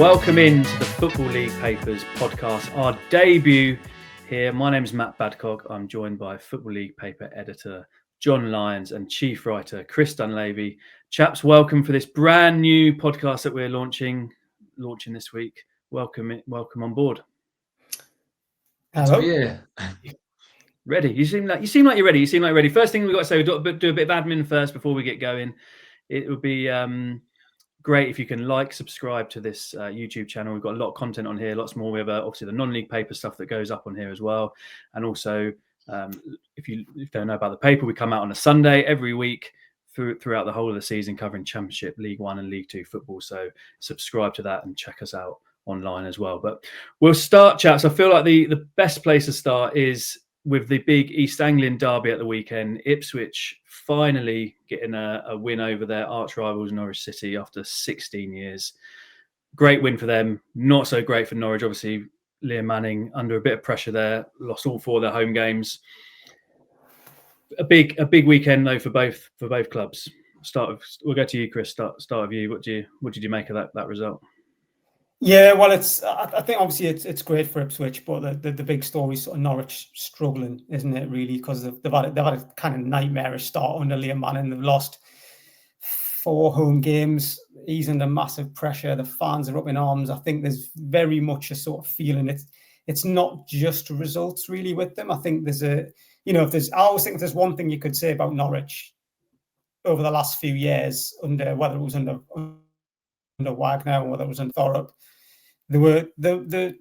Welcome into the Football League Papers podcast, our debut here. My name is Matt Badcock. I'm joined by Football League Paper editor John Lyons and chief writer Chris Dunlavy. Chaps, welcome for this brand new podcast that we're launching this week. Welcome on board. Hello. Yeah. Ready? You seem like you're ready. You seem like ready. First thing we've got to say, we've got to do a bit of admin first before we get going. It would be great if you can subscribe to this YouTube channel. We've got a lot of content on here, lots more. We have obviously the non-league paper stuff that goes up on here as well. And also, if you don't know about the paper, we come out on a Sunday every week throughout the whole of the season, covering Championship, League One and League Two football. So subscribe to that and check us out online as well. But we'll start, chaps. I feel like the best place to start is with the big East Anglian derby at the weekend. Ipswich finally getting a win over their arch rivals Norwich City after 16 years. Great win for them. Not so great for Norwich. Obviously, Liam Manning under a bit of pressure there. Lost all four of their home games. A big weekend though for both clubs. We'll go to you, Chris. Start with you. What did you make of that result? Yeah, well, I think obviously it's great for Ipswich, but the big story is sort of Norwich struggling, isn't it? Really, because they've had a kind of nightmarish start under Liam Manning. They've lost 4 home games. He's under massive pressure. The fans are up in arms. I think there's very much a sort of feeling it's not just results really with them. I think I always think if there's one thing you could say about Norwich over the last few years, whether it was under Wagner or whether it was under Thorup, they were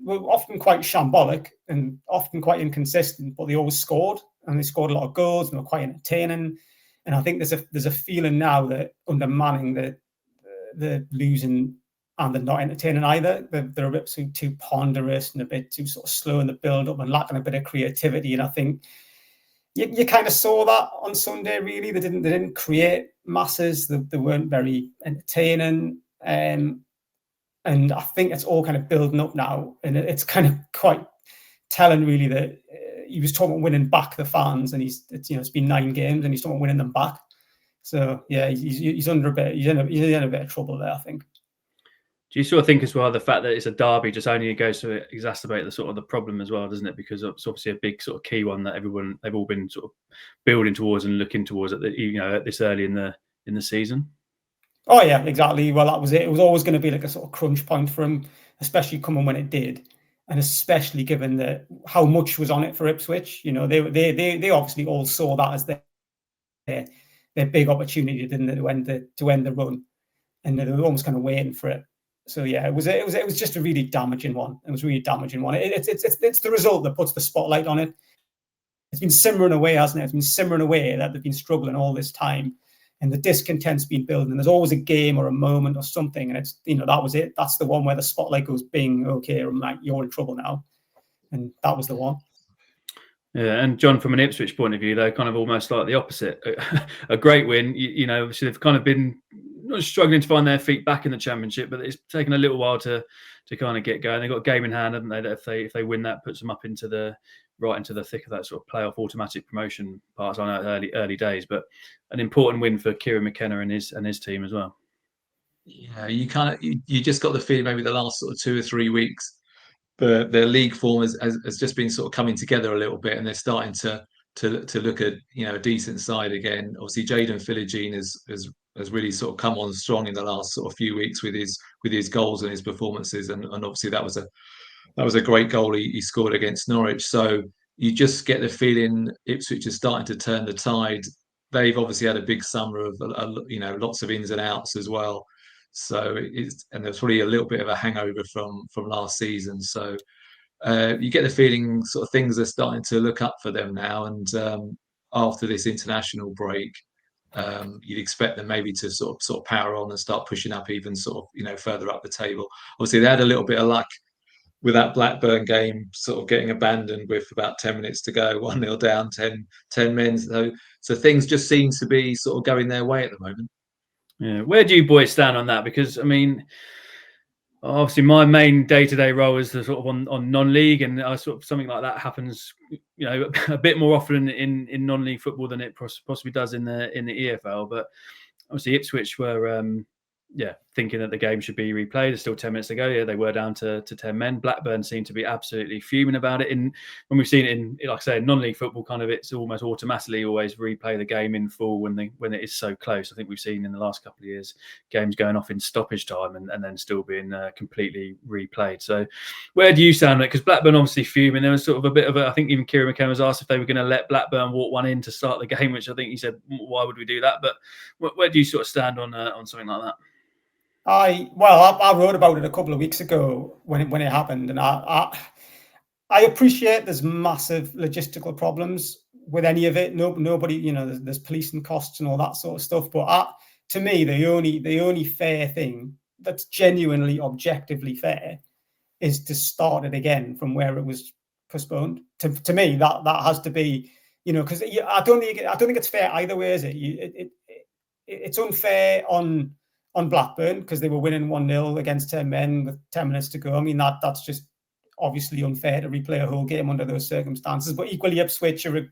often quite shambolic and often quite inconsistent, but they always scored, and they scored a lot of goals and were quite entertaining. And I think there's a feeling now that under Manning that they're losing and they're not entertaining either. They're a bit too ponderous and a bit too sort of slow in the build-up and lacking a bit of creativity. And I think you kind of saw that on Sunday. Really, they didn't create masses. They weren't very entertaining. And I think it's all kind of building up now, and it's kind of quite telling, really, that he was talking about winning back the fans, and it's been 9 games, and he's talking about winning them back. So yeah, he's in a bit of trouble there, I think. Do you sort of think as well the fact that it's a derby just only goes to exacerbate the problem as well, doesn't it? Because it's obviously a big sort of key one that they've all been sort of building towards and looking towards at this early in the season. Oh yeah, exactly. Well, that was it. It was always going to be like a sort of crunch point for him, especially coming when it did, and especially given how much was on it for Ipswich. They obviously all saw that as their big opportunity, didn't they, to end the run, and they were almost kind of waiting for it. So yeah, it was just a really damaging one. It was a really damaging one. It's the result that puts the spotlight on it. It's been simmering away, hasn't it? It's been simmering away that they've been struggling all this time. And the discontent's been building. And there's always a game or a moment or something. And it's, that was it. That's the one where the spotlight goes bing, okay, I'm like, you're in trouble now. And that was the one. Yeah, and John, from an Ipswich point of view, they're kind of almost like the opposite. A great win. Obviously they've kind of been not struggling to find their feet back in the Championship, but it's taken a little while to kind of get going. They've got a game in hand, haven't they? That if they win that, puts them up into the thick of that sort of playoff automatic promotion parts. I know early days, but an important win for Kieran McKenna and his team as well. Yeah, you just got the feeling maybe the last sort of 2 or 3 weeks, their league form has just been sort of coming together a little bit, and they're starting to look at a decent side again. Obviously, Jayden Philogene has really sort of come on strong in the last sort of few weeks with his goals and his performances, and obviously that was a great goal he scored against Norwich. So you just get the feeling Ipswich is starting to turn the tide. They've obviously had a big summer of lots of ins and outs as well. So there's probably a little bit of a hangover from last season. So you get the feeling sort of things are starting to look up for them now. And after this international break, you'd expect them maybe to sort of power on and start pushing up even sort of further up the table. Obviously, they had a little bit of luck with that Blackburn game sort of getting abandoned with about 10 minutes to go, 1-0 down, 10 men. So things just seem to be sort of going their way at the moment. Yeah. Where do you boys stand on that? Because, I mean, obviously my main day-to-day role is the sort of on non-league, and sort of something like that happens, a bit more often in non-league football than it possibly does in the EFL. But obviously Ipswich were, thinking that the game should be replayed. There's still 10 minutes to go. Yeah, they were down to 10 men. Blackburn seemed to be absolutely fuming about it. And when we've seen it in, like I say, non-league football, kind of, it's almost automatically always replay the game in full when it is so close. I think we've seen in the last couple of years games going off in stoppage time and then still being completely replayed. So where do you stand on it? Because Blackburn obviously fuming. There was sort of a bit of I think even Kieran McKenna was asked if they were going to let Blackburn walk one in to start the game, which I think he said, why would we do that? But where do you sort of stand on something like that? I wrote about it a couple of weeks ago when it happened, and I appreciate there's massive logistical problems with any of it. Nobody, there's policing costs and all that sort of stuff. But to me, the only fair thing that's genuinely objectively fair is to start it again from where it was postponed. To me, that has to be, because I don't think it's fair either way, is it? It's unfair on Blackburn because they were winning 1-0 against 10 men with 10 minutes to go. I mean, that's just obviously unfair to replay a whole game under those circumstances. But equally, Ipswich are a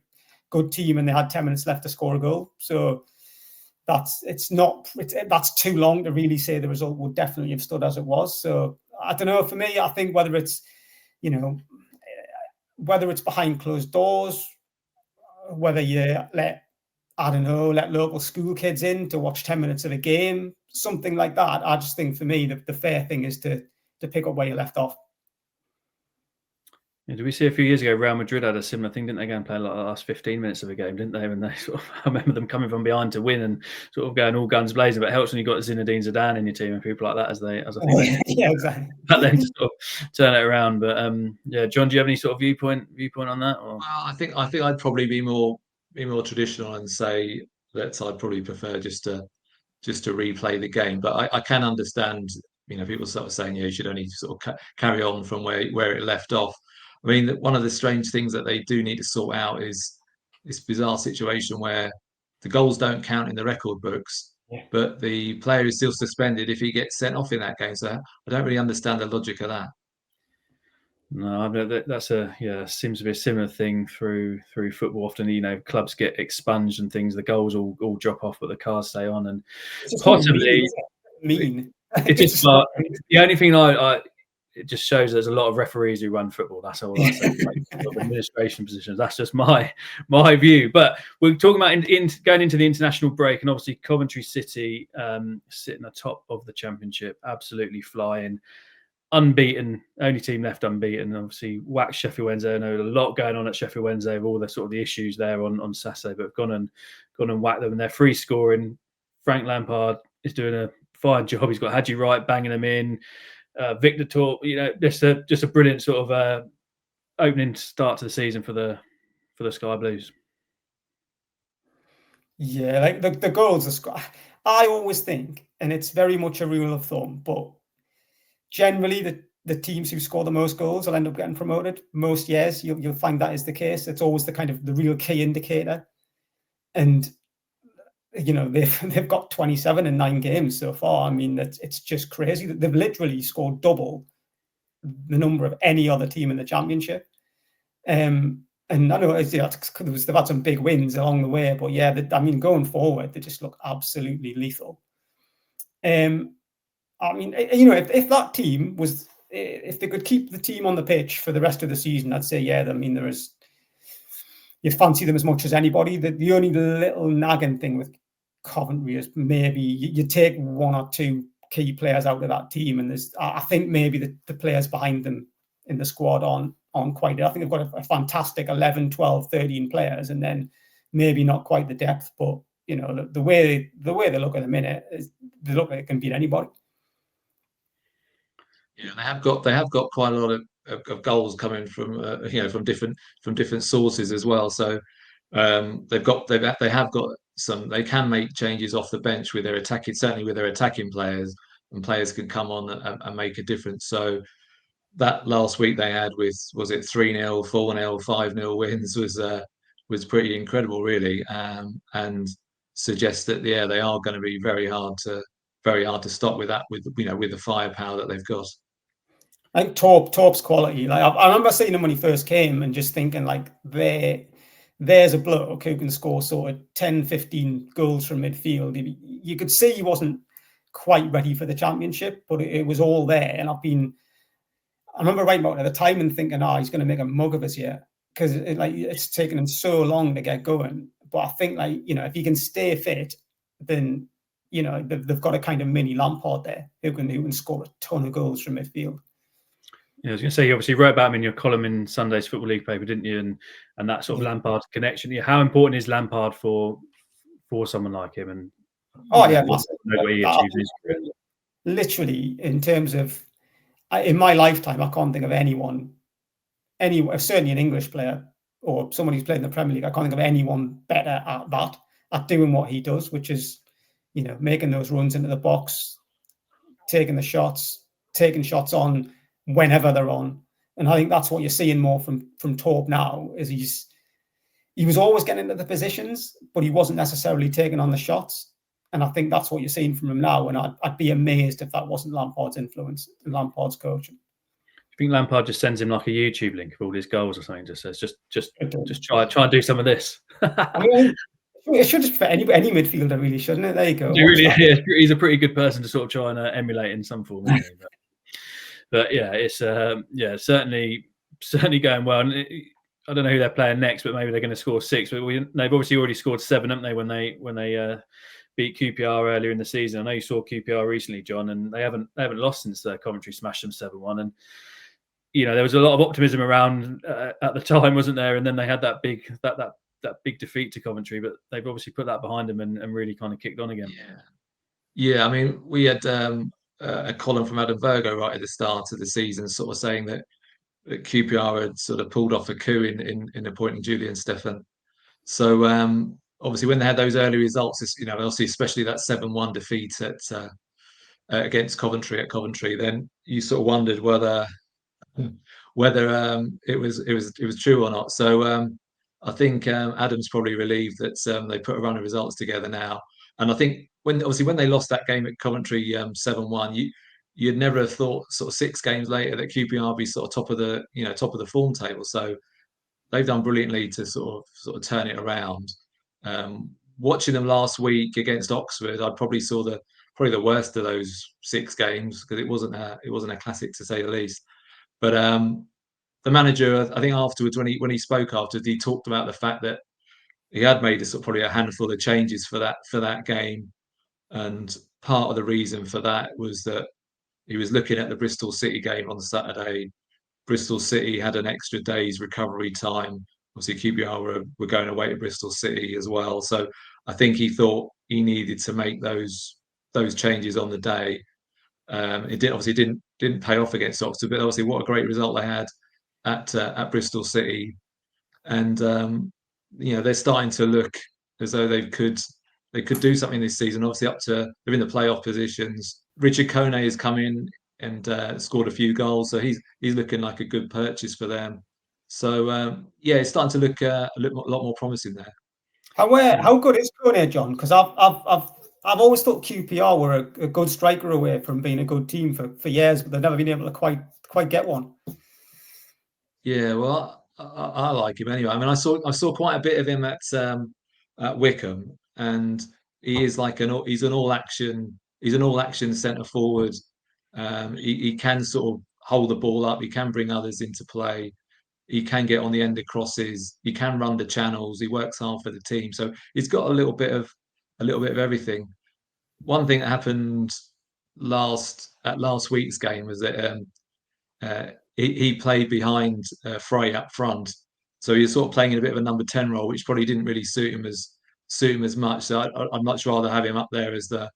good team and they had 10 minutes left to score a goal. So that's too long to really say the result would definitely have stood as it was. So I don't know. For me, I think whether it's behind closed doors, whether you let local school kids in to watch 10 minutes of a game, something like that. I just think for me, the fair thing is to pick up where you left off. Yeah, did we see a few years ago, Real Madrid had a similar thing, didn't they? Go and play like the last 15 minutes of a game, didn't they? When they I remember them coming from behind to win and sort of going all guns blazing. But it helps when you've got Zinedine Zidane in your team and people like that, as I think. Yeah, exactly. That then to sort of turn it around. But yeah, John, do you have any sort of viewpoint on that? Or? Well, I think I'd probably be more traditional and say that I'd probably prefer just to replay the game. But I can understand, people sort of saying, you should only sort of carry on from where it left off. I mean, one of the strange things that they do need to sort out is this bizarre situation where the goals don't count in the record books, but the player is still suspended if he gets sent off in that game. So I don't really understand the logic of that. No, that's seems to be a similar thing through football. Often, clubs get expunged and things. The goals all drop off, but the cards stay on. And possibly mean. It just the only thing it just shows there's a lot of referees who run football. That's all I say. Administration positions. That's just my view. But we're talking about going into the international break, and obviously Coventry City sitting atop of the Championship, absolutely flying. Unbeaten, only team left unbeaten. Obviously, whacked Sheffield Wednesday. I know a lot going on at Sheffield Wednesday with all the sort of the issues there on Saturday, but have gone and whacked them. And they're free scoring. Frank Lampard is doing a fine job. He's got Hadji Wright banging them in. Victor Torp, just a brilliant sort of opening start to the season for the Sky Blues. Yeah, like the goals are. I always think, and it's very much a rule of thumb, but generally the teams who score the most goals will end up getting promoted. Most years you'll find that is the case. It's always the kind of the real key indicator. And they've got 27 in 9 games so far. I mean, it's just crazy that they've literally scored double the number of any other team in the Championship. And I know they've had some big wins along the way, but yeah, going forward, they just look absolutely lethal. I mean, if that team was, if they could keep the team on the pitch for the rest of the season, I'd say, yeah, I mean, you fancy them as much as anybody. The only little nagging thing with Coventry is maybe you take 1 or 2 key players out of that team, and I think maybe the players behind them in the squad aren't quite. I think they've got a fantastic 11, 12, 13 players, and then maybe not quite the depth. But the way they look at the minute, they look like they can beat anybody. Yeah, they have got quite a lot of goals coming from from different sources as well. So they have got some. They can make changes off the bench with their attacking players, and players can come on and make a difference. So that last week they had was it 3-0, 4-0, 5-0 wins was pretty incredible, really, and suggests that they are going to be very hard to stop with that with the firepower that they've got. I think Torp's quality. Like I remember seeing him when he first came and just thinking, like, there's a bloke who can score sort of 10, 15 goals from midfield. You could see he wasn't quite ready for the Championship, but it was all there. And I remember writing about it at the time and thinking, he's going to make a mug of us here, because it's taken him so long to get going. But I think, if he can stay fit, then they've got a kind of mini Lampard there who can score a ton of goals from midfield. Yeah, I was going to say, you obviously wrote about him in your column in Sunday's Football League paper, didn't you? And that sort of Lampard connection. How important is Lampard for someone like him? And literally, in terms of, in my lifetime, I can't think of anyone, certainly an English player or someone who's played in the Premier League, I can't think of anyone better at doing what he does, which is, making those runs into the box, taking shots on whenever they're on. And I think that's what you're seeing more from Torp now, is he was always getting into the positions, but he wasn't necessarily taking on the shots. And I think that's what you're seeing from him now. And I'd be amazed if that wasn't Lampard's influence and Lampard's coaching. I think Lampard just sends him like a YouTube link of all his goals or something. Just says, just try and do some of this. I mean, it should just fit any midfielder, really, shouldn't it? There you go. He's a pretty good person to sort of try and emulate in some form. Isn't he? But yeah, it's certainly going well. And I don't know who they're playing next, but maybe they're going to score 6. But they've obviously already scored 7, haven't they? When they beat QPR earlier in the season. I know you saw QPR recently, John, and they haven't lost since Coventry smashed them 7-1. And there was a lot of optimism around at the time, wasn't there? And then they had that big defeat to Coventry, but they've obviously put that behind them and really kind of kicked on again. Yeah. I mean, we had a column from Adam Virgo right at the start of the season, sort of saying that QPR had sort of pulled off a coup in appointing Julian Stefan. So obviously, when they had those early results, obviously especially that 7-1 defeat against Coventry at Coventry, then you sort of wondered whether it was true or not. So I think Adam's probably relieved that they put a run of results together now. And I think when they lost that game at Coventry 7-1, you'd never have thought sort of 6 games later that QPR would be sort of top of the form table. So they've done brilliantly to sort of turn it around. Watching them last week against Oxford, I probably saw probably the worst of those 6 games, because it wasn't a classic, to say the least. But the manager, I think afterwards, when he spoke afterwards, he talked about the fact that he had made probably a handful of changes for that game, and part of the reason for that was that he was looking at the Bristol City game on Saturday. Bristol City had an extra day's recovery time. Obviously, QPR were going away to Bristol City as well, so I think he thought he needed to make those changes on the day. It didn't pay off against Oxford, but obviously, what a great result they had at Bristol City, and they're starting to look as though they could do something this season. Obviously, they're in the playoff positions. Richard Kone has come in and scored a few goals, so he's looking like a good purchase for them. So it's starting to look a lot more promising there. How good is Kone, John? Because I've always thought QPR were a good striker away from being a good team for years, but they've never been able to quite get one. Yeah, well, I like him anyway. I mean, I saw quite a bit of him at Wycombe, and he's an all action centre forward. He can sort of hold the ball up. He can bring others into play. He can get on the end of crosses. He can run the channels. He works hard for the team. So he's got a little bit of everything. One thing that happened at last week's game was that he played behind Frey up front, so he was sort of playing in a bit of a number 10 role, which probably didn't really suit him as much. So I'd much rather have him up there as the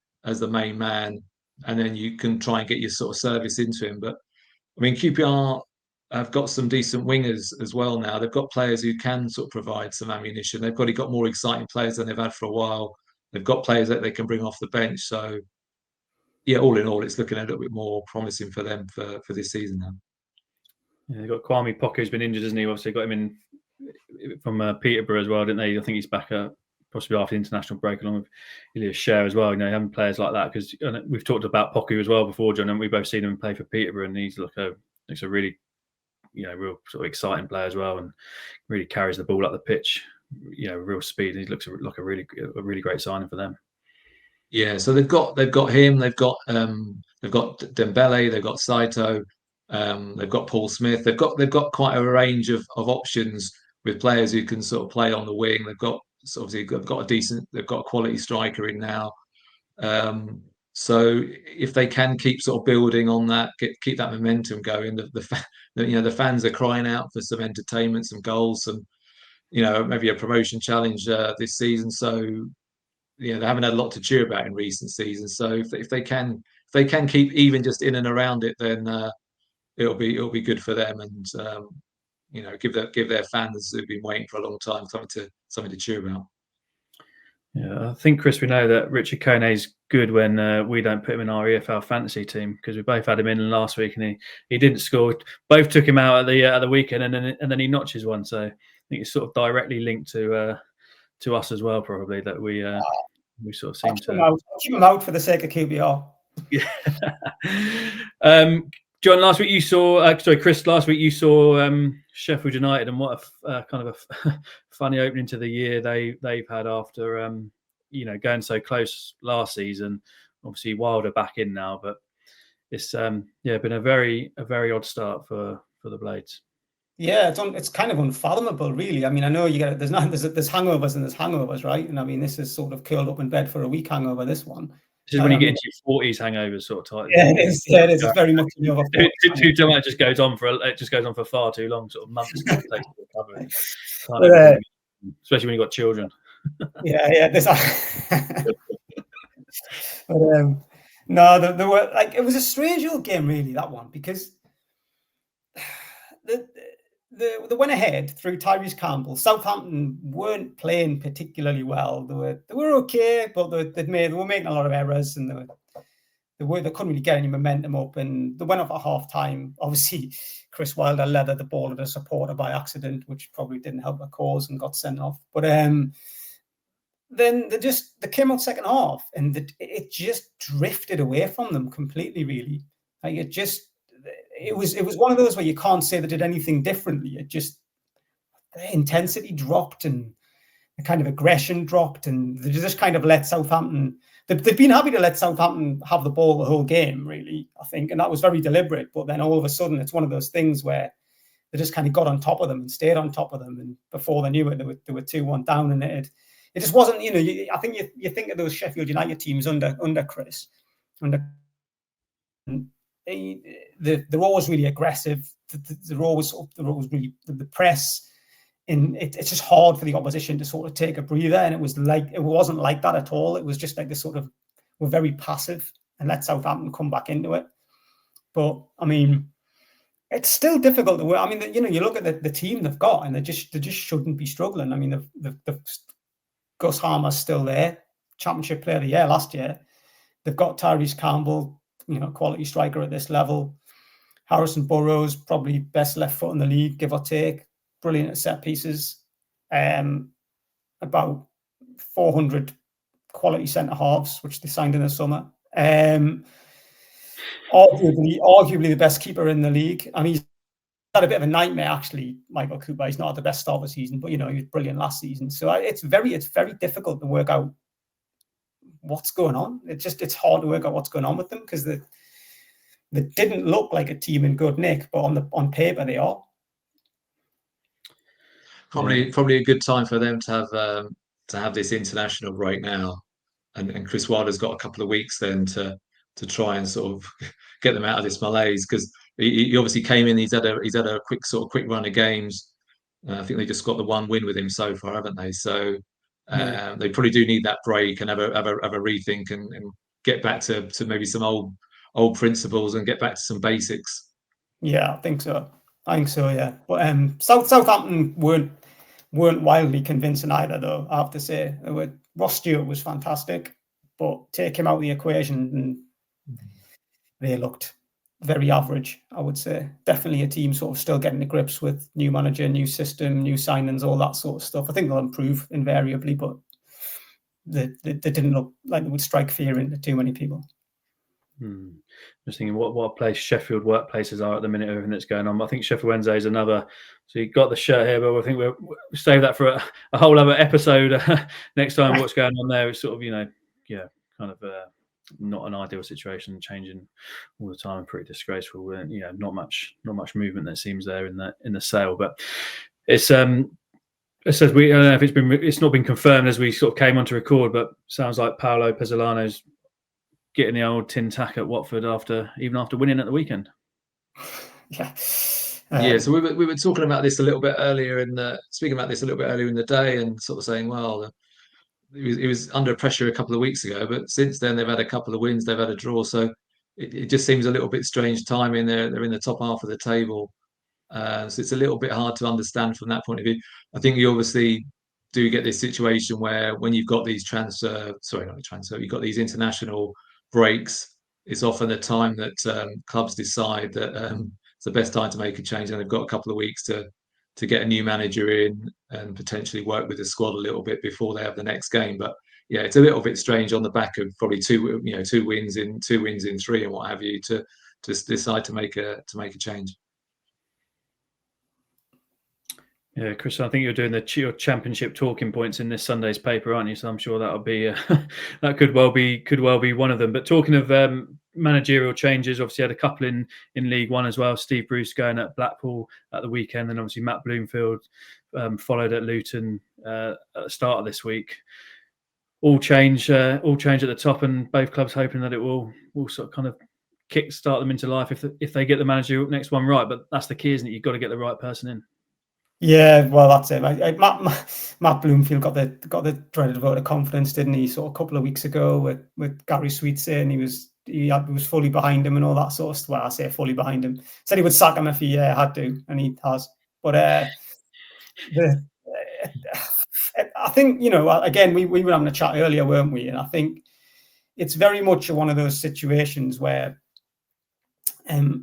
main man, and then you can try and get your sort of service into him. But I mean, QPR have got some decent wingers as well now. They've got players who can sort of provide some ammunition. They've probably got more exciting players than they've had for a while. They've got players that they can bring off the bench. So yeah, all in all, it's looking a little bit more promising for them for this season now. Yeah, they've got Kwame Poku, who's been injured, hasn't he? Obviously got him in from Peterborough as well, didn't they? I think he's back possibly after the international break, along with Ilias Share as well. Having players like that, because we've talked about Poku as well before, John, and we've both seen him play for Peterborough, and he's looks a really real sort of exciting player as well, and really carries the ball up the pitch, real speed. He looks like a really great signing for them. Yeah, so they've got him, they've got Dembele, they've got Saito, they've got Paul Smith, they've got quite a range of options with players who can sort of play on the wing. They've got they've got a quality striker in now. So if they can keep sort of building on that, keep that momentum going, the fans are crying out for some entertainment, some goals, some maybe a promotion challenge this season. So they haven't had a lot to cheer about in recent seasons. So if they can keep even just in and around it, then it'll be good for them, and give their fans who've been waiting for a long time something to cheer about. Yeah, I think, Chris, we know that Richard Kone's good when we don't put him in our EFL fantasy team, because we both had him in last week and he didn't score. Both took him out at the weekend, and then he notches one. So I think it's sort of directly linked to us as well, probably, that we sort of seem to keep him out for the sake of QBR. Yeah. John, last week you saw Chris, last week you saw Sheffield United, and what a kind of a funny opening to the year they've had after going so close last season. Obviously Wilder back in now, but it's been a very odd start for the Blades. Yeah, it's kind of unfathomable, really. I mean, I know there's hangovers and there's hangovers, right? And I mean, this is sort of curled up in bed for a week hangover, this one. This is when you get into your 40s hangovers, sort of type. Yeah, it is. Yeah, it is. It's very much over. It just goes on for far too long, sort of months to take to recover. Especially when you've got children. Yeah. But no, there were it was a strange old game, really, that one, because they went ahead through Tyrese Campbell. Southampton weren't playing particularly well. They were okay, but they were making a lot of errors, and they couldn't really get any momentum up. And they went off at half time. Obviously, Chris Wilder leathered the ball at a supporter by accident, which probably didn't help the cause, and got sent off. But then they came out second half, and it just drifted away from them completely. Really, it was one of those where you can't say they did anything differently. It just, the intensity dropped and the kind of aggression dropped, and they just kind of let Southampton. They've been happy to let Southampton have the ball the whole game, really, I think, and that was very deliberate. But then all of a sudden, it's one of those things where they just kind of got on top of them and stayed on top of them, and before they knew it, they were 2-1 down, and it just wasn't. I think you think of those Sheffield United teams under Chris, they're always really aggressive. They're always really the press, and it's just hard for the opposition to sort of take a breather. And it wasn't like that at all. It was just like we're very passive and let Southampton come back into it. But I mean, it's still difficult to work. I mean, you look at the team they've got, and they just shouldn't be struggling. I mean, the Gus Harmer's still there, Championship Player of the Year last year. They've got Tyrese Campbell, quality striker at this level. Harrison Burrows, probably best left foot in the league, give or take. Brilliant at set pieces. About 400 quality centre halves, which they signed in the summer. Arguably the best keeper in the league. I mean, he's had a bit of a nightmare, actually, Michael Cooper. He's not had the best start of the season, but he was brilliant last season. So it's very difficult to work out what's going on. It's hard to work out what's going on with them, because they didn't look like a team in good nick, but on paper they are. Probably a good time for them to have this international break now, and Chris Wilder's got a couple of weeks then to try and sort of get them out of this malaise, because he obviously came in. He's had a quick run of games. I think they just got the one win with him so far, haven't they? So they probably do need that break and have a rethink and get back to maybe some old principles and get back to some basics. Yeah, I think so. Yeah. But Southampton weren't wildly convincing either, though, I have to say. Ross Stewart was fantastic, but take him out of the equation and they looked very average, I would say. Definitely a team sort of still getting to grips with new manager, new system, new signings, all that sort of stuff. I think they'll improve invariably, but they didn't look like they would strike fear into too many people. Just thinking what a place Sheffield workplaces are at the minute, everything that's going on. I think Sheffield Wednesday is another. So you got the shirt here, but I think we'll save that for a whole other episode next time. What's going on there? It's sort of kind of not an ideal situation, changing all the time, pretty disgraceful. Not much movement that seems there in the sale, but it's it says I don't know if it's not been confirmed as we sort of came on to record, but sounds like Paolo Pezzolano's getting the old tin tack at Watford after winning at the weekend. Yeah. So we were talking about this a little bit earlier in the day, and sort of saying, well, it was under pressure a couple of weeks ago, but since then they've had a couple of wins, they've had a draw, so it just seems a little bit strange timing. They're in the top half of the table, so it's a little bit hard to understand from that point of view. I think you obviously do get this situation where when you've got these you've got these international breaks, it's often the time that clubs decide that it's the best time to make a change, and they've got a couple of weeks to get a new manager in and potentially work with the squad a little bit before they have the next game. But yeah, it's a little bit strange on the back of probably two wins in three and what have you to decide to make a change. Yeah, Chris, I think you're doing your championship talking points in this Sunday's paper, aren't you? So I'm sure that'll be that could well be one of them. But talking of managerial changes, obviously had a couple in League One as well. Steve Bruce going at Blackpool at the weekend, and obviously Matt Bloomfield followed at Luton at the start of this week. All change at the top, and both clubs hoping that it will sort of kind of kick-start them into life if they get the manager next one right. But that's the key, isn't it? You've got to get the right person in. Yeah, well, that's it. Matt Bloomfield got the dreaded vote of confidence, didn't he? Sort of a couple of weeks ago with Gary Sweet saying he was fully behind him and all that sort of stuff. Well, I say fully behind him. Said he would sack him if he had to, and he has. But I think, again, we were having a chat earlier, weren't we? And I think it's very much one of those situations where I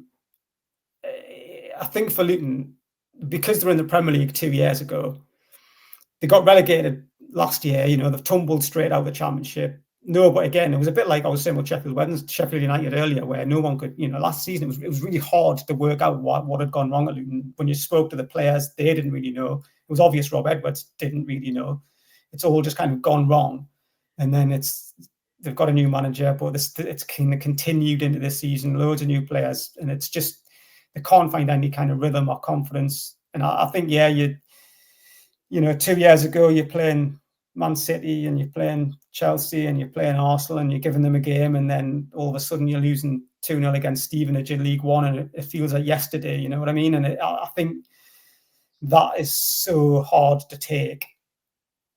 think for Luton, because they're in the Premier League 2 years ago, they got relegated last year. They've tumbled straight out of the Championship. No, but again, it was a bit like I was saying with Sheffield United earlier, where no one could, last season it was really hard to work out what had gone wrong at Luton. When you spoke to the players, they didn't really know. It was obvious Rob Edwards didn't really know. It's all just kind of gone wrong. And then they've got a new manager, but it's kind of continued into this season, loads of new players, and it's just, they can't find any kind of rhythm or confidence. And I think, 2 years ago, you're playing Man City and you're playing Chelsea and you're playing Arsenal and you're giving them a game, and then all of a sudden you're losing 2-0 against Stevenage in League One, and it feels like yesterday, you know what I mean? And I think that is so hard to take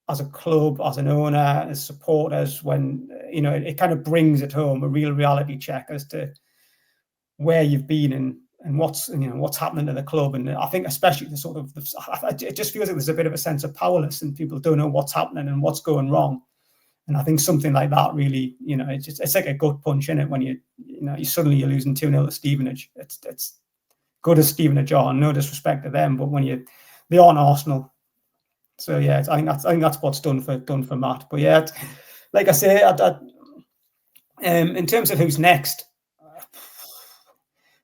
as a club, as an owner, as supporters, when, it kind of brings it home, a real reality check as to where you've been and what's happening to the club. And I think especially it just feels like there's a bit of a sense of powerlessness and people don't know what's happening and what's going wrong. And I think something like that really, it's like a gut punch in it when you're suddenly losing 2-0 to Stevenage. It's good as Stevenage are, no disrespect to them, but they aren't Arsenal. So yeah, I think that's what's done for Matt. But yeah, like I say, in terms of who's next,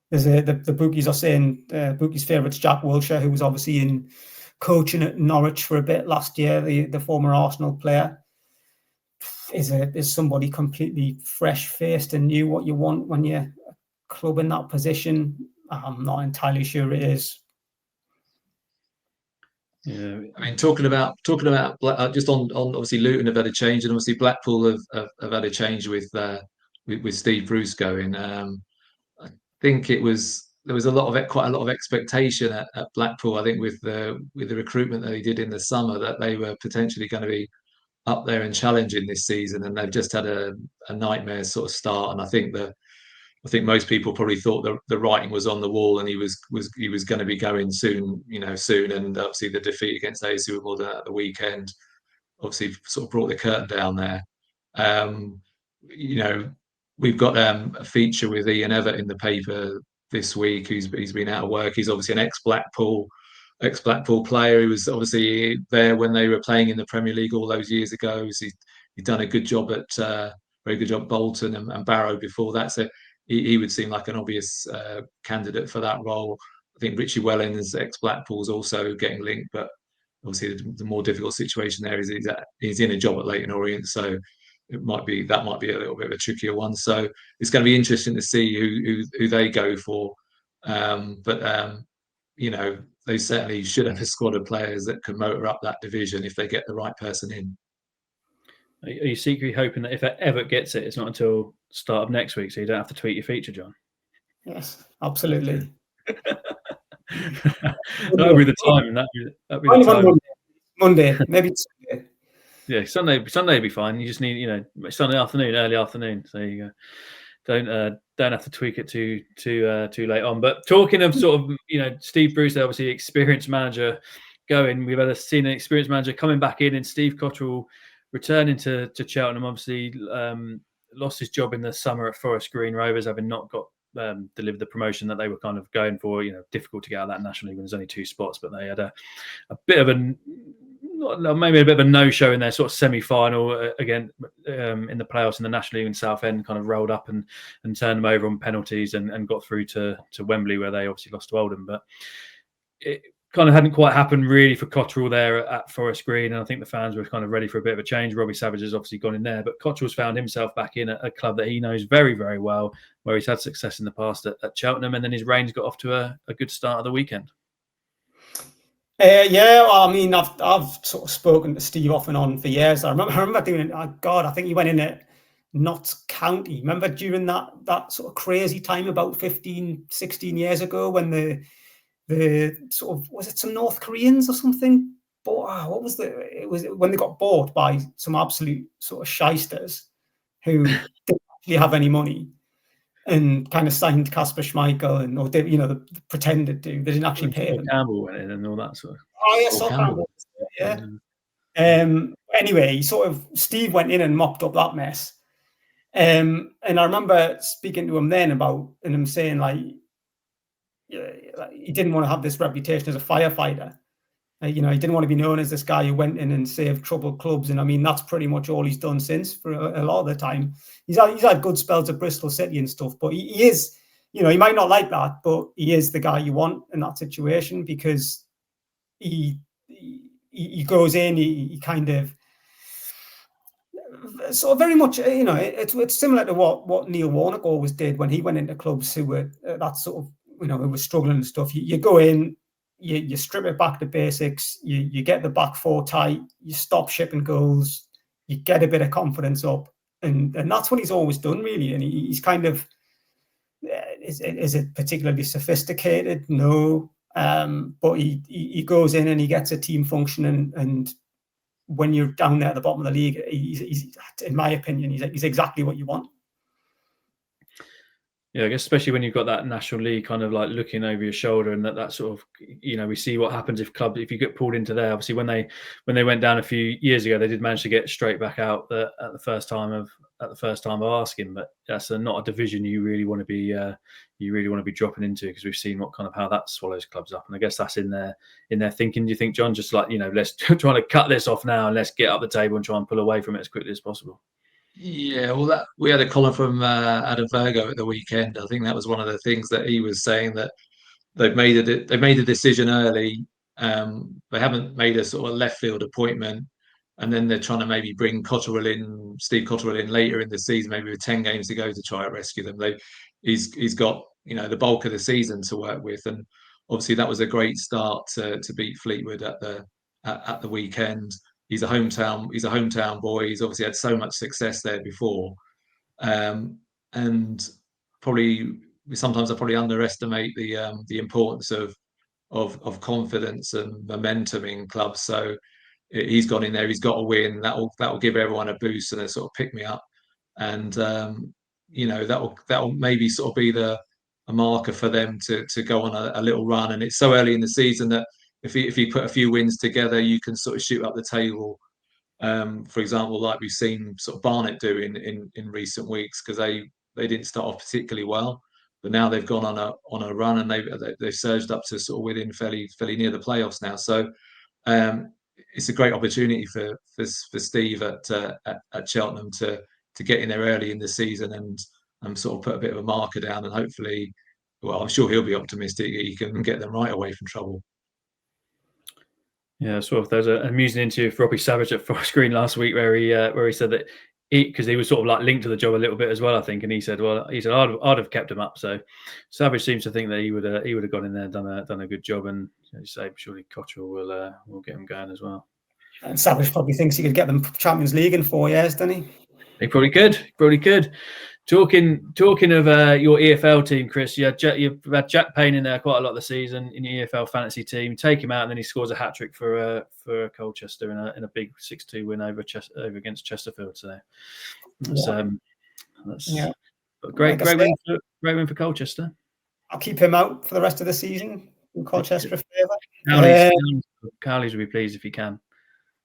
there's the bookies are saying bookies' favourites Jack Wilshere, who was obviously in coaching at Norwich for a bit last year, the former Arsenal player, is somebody completely fresh-faced and knew what you want when you're a club in that position. I'm not entirely sure it is. Yeah, I mean, talking about just on obviously Luton have had a change, and obviously Blackpool have had a change with Steve Bruce going. I think there was quite a lot of expectation at Blackpool. I think with the recruitment that he did in the summer, that they were potentially going to be up there and challenging this season, and they've just had a nightmare sort of start. And I think most people probably thought the writing was on the wall, and he was going to be going soon. And obviously the defeat against AS Wimbledon at the weekend obviously sort of brought the curtain down there. We've got a feature with Ian Evatt in the paper this week. He's been out of work. He's obviously an ex-Blackpool player. He was obviously there when they were playing in the Premier League all those years ago. He'd done a good job at very good job at Bolton and Barrow before that. So he would seem like an obvious candidate for that role. I think Richie Wellens, ex-Blackpool, is also getting linked, but obviously the more difficult situation there is he's in a job at Leyton Orient, so might be a little bit of a trickier one. So it's going to be interesting to see who they go for. They certainly should have a squad of players that can motor up that division if they get the right person in. Are you secretly hoping that if Everett gets it, it's not until start of next week, so you don't have to tweet your feature, John? Yes, absolutely. That'll be the time. That'll be the time. Monday, maybe Sunday. Yeah, Sunday would be fine. You just need, Sunday afternoon, early afternoon. So you don't have to tweak it too late on. But talking of sort of, Steve Bruce, obviously experienced manager going. We've seen an experienced manager coming back in, and Steve Cotterill returning to Cheltenham. Obviously, lost his job in the summer at Forest Green Rovers, having not got delivered the promotion that they were kind of going for. Difficult to get out of that National League when there's only 2 spots, but they had a bit of maybe a bit of a no-show in their sort of semi-final again in the playoffs in the National League in Southend, kind of rolled up and turned them over on penalties and got through to Wembley, where they obviously lost to Oldham. But it kind of hadn't quite happened really for Cotterill there at Forest Green, and I think the fans were kind of ready for a bit of a change. Robbie Savage has obviously gone in there, but Cotterill's found himself back in a club that he knows very, very well, where he's had success in the past at Cheltenham, and then his reigns got off to a good start of the weekend. I've sort of spoken to Steve off and on for years. I remember doing it. I think he went in at Notts County. Remember during that sort of crazy time about 15, 16 years ago when the sort of, was it some North Koreans or something? What was it was when they got bought by some absolute sort of shysters who didn't actually have any money, and kind of signed Kasper Schmeichel or they pretended to. They didn't actually pay them. Campbell went in and all that sort of. Oh yes, Campbell. Yeah. Anyway, Steve went in and mopped up that mess. And I remember speaking to him then about, and him saying he didn't want to have this reputation as a firefighter. He didn't want to be known as this guy who went in and saved troubled clubs. And that's pretty much all he's done since for a lot of the time. He's had good spells at Bristol City and stuff, but he is, he might not like that, but he is the guy you want in that situation, because he goes in, he kind of, so very much, it's similar to what Neil Warnock always did when he went into clubs who were that sort of, who were struggling and stuff. You go in, you strip it back to basics, you get the back 4 tight, you stop shipping goals, you get a bit of confidence up, and that's what he's always done, really. And he's kind of, is it particularly sophisticated? No, but he goes in and he gets a team functioning, and when you're down there at the bottom of the league, he's in my opinion, he's exactly what you want. Yeah, I guess especially when you've got that National League kind of like looking over your shoulder, and that sort of, we see what happens if you get pulled into there. Obviously, when they went down a few years ago, they did manage to get straight back out at the first time of asking. But that's not a division you really want to be dropping into, because we've seen how that swallows clubs up. And I guess that's in their thinking. Do you think, John, just like, let's try to cut this off now and let's get up the table and try and pull away from it as quickly as possible? Yeah, well, we had a column from Adam Virgo at the weekend. I think that was one of the things that he was saying, that they've made a decision early. They haven't made a sort of left field appointment, and then they're trying to maybe bring Steve Cotterill in later in the season, maybe with 10 games to go, to try to rescue them. He's got the bulk of the season to work with, and obviously that was a great start to beat Fleetwood at the weekend. He's a hometown boy. He's obviously had so much success there before, and sometimes I probably underestimate the importance of confidence and momentum in clubs. So he's gone in there. He's got a win. That'll give everyone a boost and a sort of pick me up, and that'll maybe sort of be a marker for them to go on a little run. And it's so early in the season that if you put a few wins together, you can sort of shoot up the table. For example, like we've seen sort of Barnet do in recent weeks, because they didn't start off particularly well, but now they've gone on a run, and they've surged up to sort of within fairly near the playoffs now. So it's a great opportunity for Steve at Cheltenham to get in there early in the season and sort of put a bit of a marker down, and hopefully, well, I'm sure he'll be optimistic he can get them right away from trouble. Yeah, there's an amusing interview with Robbie Savage at Forest Green last week where he said that because he was sort of like linked to the job a little bit as well, I think. And he said I'd have kept him up. So Savage seems to think that he would have gone in there, done a good job, and as you say, surely Cotterill will get him going as well. And Savage probably thinks he could get them Champions League in 4 years, doesn't he? He probably could. Talking of your EFL team, Chris, you've had Jack Payne in there quite a lot of the season in your EFL fantasy team. Take him out, and then he scores a hat trick for Colchester in a big 6-2 win over against Chesterfield. So that's a great win for Colchester. I'll keep him out for the rest of the season in Colchester favour. Cowleys will be pleased if he can.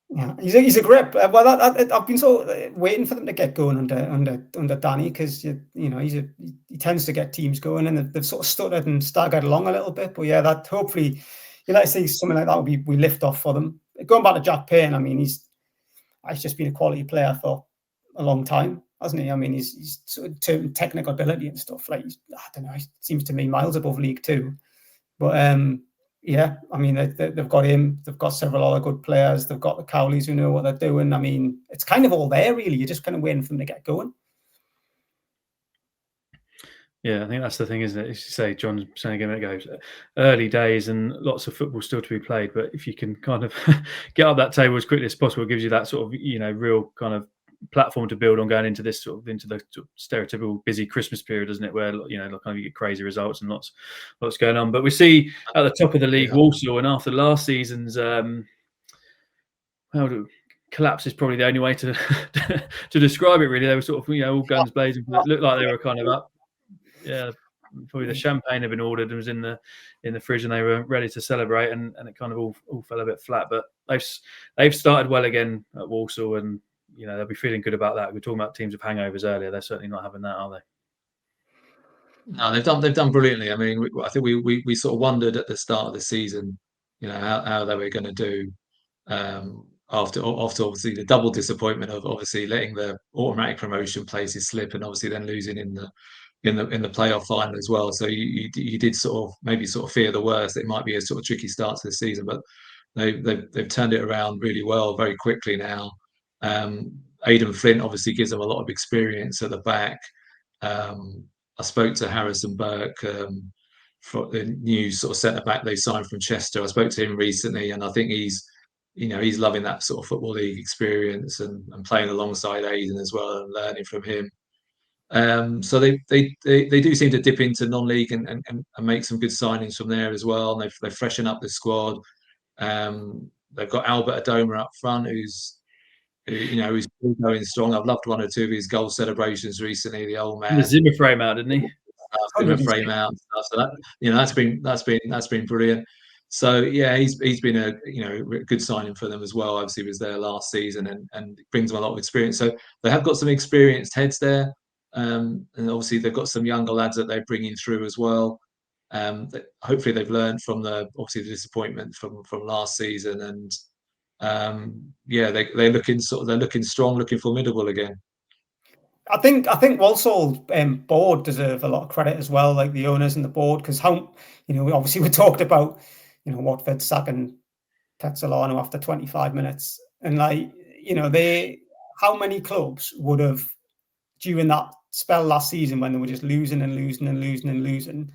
Yeah, he's a grip. Well, I've been sort of waiting for them to get going under Danny, because you know he tends to get teams going, and they've sort of stuttered and staggered along a little bit. But yeah, that hopefully you like to see something like that. We lift off for them. Going back to Jack Payne, I mean he's just been a quality player for a long time, hasn't he? I mean he's sort of technical ability and stuff, like I don't know. He seems to me miles above League Two, but yeah, I mean, they've got him. They've got several other good players. They've got the Cowleys who know what they're doing. I mean, it's kind of all there, really. You're just kind of waiting for them to get going. Yeah, I think that's the thing, isn't it? As you say, John's saying again, it goes early days and lots of football still to be played. But if you can kind of get up that table as quickly as possible, it gives you that sort of, real kind of platform to build on going into this into the stereotypical busy Christmas period, doesn't it? Where kind of you get crazy results and lots going on. But we see at the top of the league, Walsall, and after last season's collapse is probably the only way to describe it. Really, they were sort of all guns blazing. It looked like they were kind of up. Yeah, probably the champagne had been ordered and was in the fridge, and they were ready to celebrate, and it kind of all fell a bit flat. But they've started well again at Walsall, and they'll be feeling good about that. We were talking about teams with hangovers earlier. They're certainly not having that, are they? No, they've done brilliantly. I mean, I think we sort of wondered at the start of the season, how they were going to do after obviously the double disappointment of obviously letting the automatic promotion places slip, and obviously then losing in the playoff final as well. So you did sort of fear the worst. It might be a sort of tricky start to the season, but they've turned it around really well very quickly now. Aidan Flint obviously gives them a lot of experience at the back. I spoke to Harrison Burke, for the new sort of centre back they signed from Chester. I spoke to him recently, and I think he's loving that sort of football league experience and playing alongside Aidan as well and learning from him. So they do seem to dip into non-league and make some good signings from there as well. And they freshen up the squad. They've got Albert Adoma up front, who's going strong. I've loved one or two of his goal celebrations recently. The old man, the Zimmer frame out, didn't he? Zimmer frame out and stuff. So that's been brilliant. So yeah, he's been a good signing for them as well. Obviously, he was there last season and brings them a lot of experience. So they have got some experienced heads there, and obviously they've got some younger lads that they're bringing through as well. Hopefully they've learned from the disappointment from last season, and they're looking strong, looking formidable again. I think Walsall board deserve a lot of credit as well, like the owners and the board, because obviously we talked about Watford sacking Pezzolano after 25 minutes, and how many clubs would have during that spell last season when they were just losing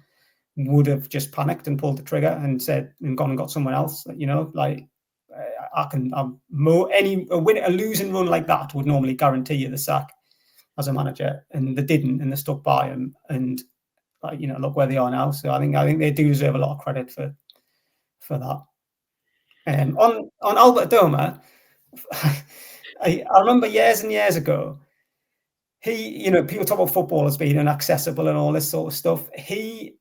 would have just panicked and pulled the trigger and said and gone and got someone else. A losing run like that would normally guarantee you the sack as a manager, and they didn't, and they stuck by him, and look where they are now. So I think they do deserve a lot of credit for that. On Albert Adoma, I remember years and years ago, he people talk about football as being inaccessible and all this sort of stuff. He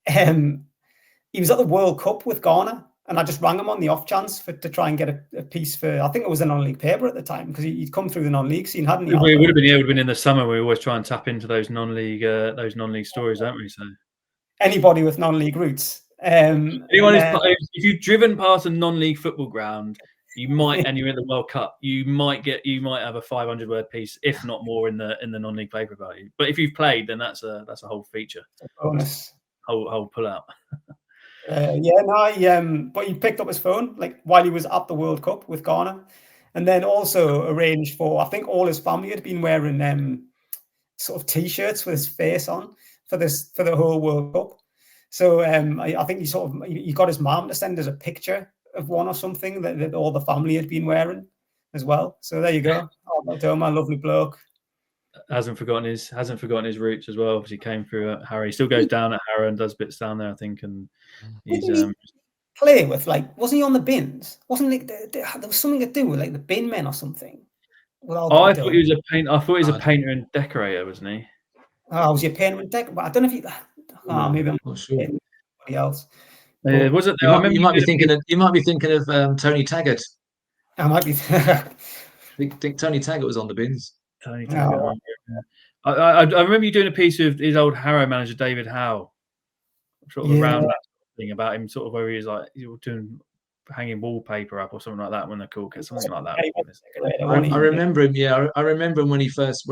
was at the World Cup with Ghana, and I just rang him on the off chance to try and get a piece for, I think it was a non-league paper at the time, because he'd come through the non-league scene, hadn't he? It would have been in the summer. We always try and tap into those non-league stories, don't we? So anybody with non-league roots. If you've driven past a non-league football ground, you might, and you're in the World Cup, you might have a 500-word piece, if not more, in the non-league paper about you. But if you've played, then that's a whole feature, a bonus, whole pull out. But he picked up his phone while he was at the World Cup with Ghana, And then also arranged for, I think all his family had been wearing sort of T-shirts with his face on for the whole World Cup. So I think he got his mum to send us a picture of one or something that all the family had been wearing as well. So there you go. My lovely bloke. Hasn't forgotten his roots as well. Obviously came through at Harrow. He still goes down at Harrow and does bits down there, I think. And he's play with, like, wasn't he on the bins? Wasn't it? There was something to do with like the bin men or something. I thought he was a painter. I thought he was a painter and decorator, wasn't he? Oh, was he a painter and decorator? But I don't know if he. Maybe I'm not sure. Anybody else. Was it? You might be thinking of Tony Taggart. I might be. I think Tony Taggart was on the bins. Tony Taggart. Oh. I remember you doing a piece of his old Harrow manager David Howe, sort of around that thing about him, sort of where he was like doing hanging wallpaper up or something like that when the call gets something like that. I remember him. Yeah, I remember him when he first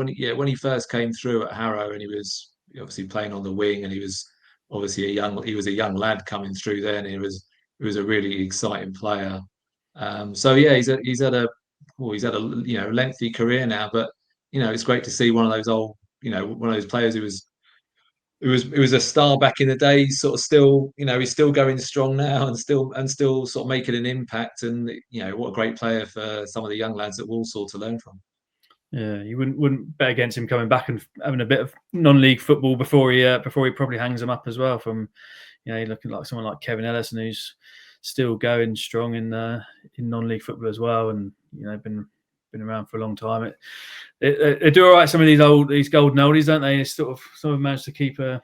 came through at Harrow, and he was obviously playing on the wing, and he was obviously a young lad coming through then. And he was a really exciting player. So yeah, he's had a lengthy career now, but it's great to see one of those old, one of those players who was a star back in the day. He's sort of still, he's still going strong now and still sort of making an impact. And what a great player for some of the young lads at Walsall to learn from. Yeah, you wouldn't bet against him coming back and having a bit of non-league football before he probably hangs them up as well. From looking like someone like Kevin Ellison, who's still going strong in non-league football as well, and been around for a long time. They do all right. Some of these golden oldies, don't they? Some of them managed to keep going.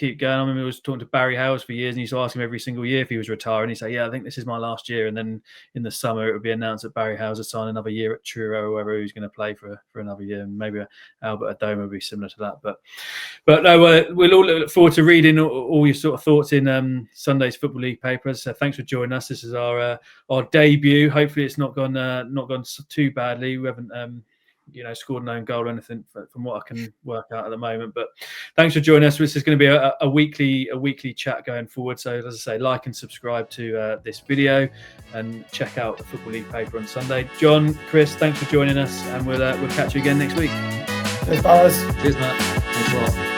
I remember I was talking to Barry Howes for years, and he used to ask him every single year if he was retiring. He'd say, "Yeah, I think this is my last year." And then in the summer, it would be announced that Barry Howes had signed another year at Truro or whoever who's going to play for another year. And maybe Albert Adoma would be similar to that. But no, we'll all look forward to reading all your sort of thoughts in Sunday's Football League papers. So thanks for joining us. This is our debut. Hopefully, it's not gone too badly. We haven't scored an own goal or anything from what I can work out at the moment. But thanks for joining us. This is going to be a weekly chat going forward. So as I say, like and subscribe to this video and check out the Football League paper on Sunday. John, Chris, thanks for joining us, and we'll catch you again next week. Cheers, fellas. Cheers, Matt. Thanks a lot.